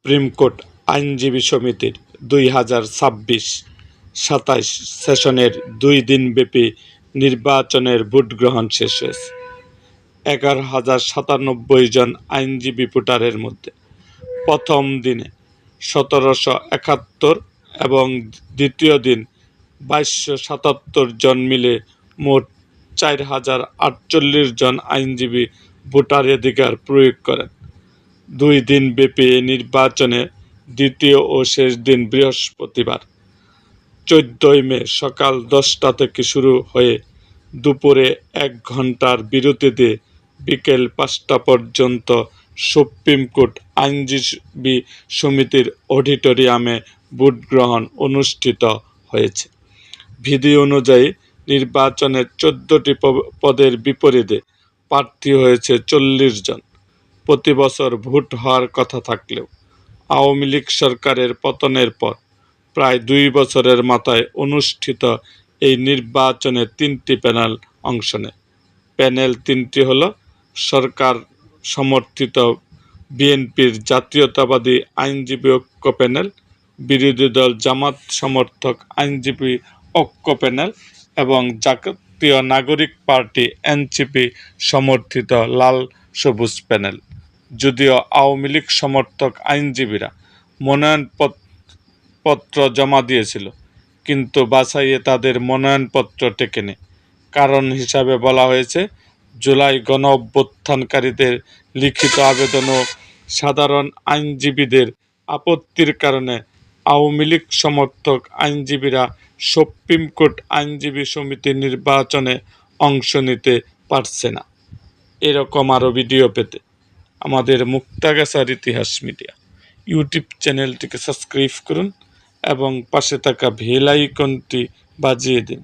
Supreme court আইনজীবী সমিতির 2026-27 সেশনের 2 দিনব্যাপী নির্বাচনের ভোটগ্রহণ শেষ হয়েছে। 11,097 জন আইনজীবী ভোটারের মধ্যে প্রথম দিনে 1771 এবং দ্বিতীয় দিন 2277 জন মিলে মোট 4048 জন আইনজীবী ভোটাধিকার প্রয়োগ করেন। 2 দিনব্যাপী এই নির্বাচনে দ্বিতীয় ও শেষ দিন বৃহস্পতিবার 14 মে সকাল 10টা থেকে শুরু হয়ে দুপুরে 1 ঘণ্টার বিরতি দিয়ে বিকেল 5টা পর্যন্ত সুপ্রিম কোর্ট আইনজীবী সমিতির অডিটোরিয়ামে ভোটগ্রহণ অনুষ্ঠিত হয়েছে। বিধি অনুযায়ী নির্বাচনে 14টি পদের বিপরীতে প্রার্থী হয়েছে 40 জন। প্রতি বছর ভোট হওয়ার কথা থাকলেও আওয়ামী লীগ সরকারের পতনের পর প্রায় 2 বছরের মাথায় অনুষ্ঠিত এই নির্বাচনে 3টি প্যানেল অংশ নেয়। প্যানেল 3টি হল সরকার সমর্থিত বিএনপির জাতীয়তাবাদী আইনজীবী ঐক্য প্যানেল, বিরোধী দল জামাত সমর্থক আইনজীবী ঐক্য প্যানেল এবং জাতীয় নাগরিক পার্টি এনসিপি সমর্থিত লাল সবুজ প্যানেল। যদিও আওয়ামী লীগ সমর্থক আইনজীবীরা মনোনয়নপত্র জমা দিয়েছিল, কিন্তু বাছাইয়ে তাদের মনোনয়নপত্র টেকেনি। কারণ হিসাবে বলা হয়েছে, জুলাই গণঅভ্যুত্থানকারীদের লিখিত আবেদন ও সাধারণ আইনজীবীদের আপত্তির কারণে আওয়ামী লীগ সমর্থক আইনজীবীরা সুপ্রিম কোর্ট আইনজীবী সমিতির নির্বাচনে অংশ নিতে পারছে না। এরকম আরও ভিডিও পেতে আমাদের মুক্তাগাছার ইতিহাস মিডিয়া ইউটিউব চ্যানেলটিকে সাবস্ক্রাইব করুন এবং পাশে থাকা বেল আইকনটি বাজিয়ে দিন।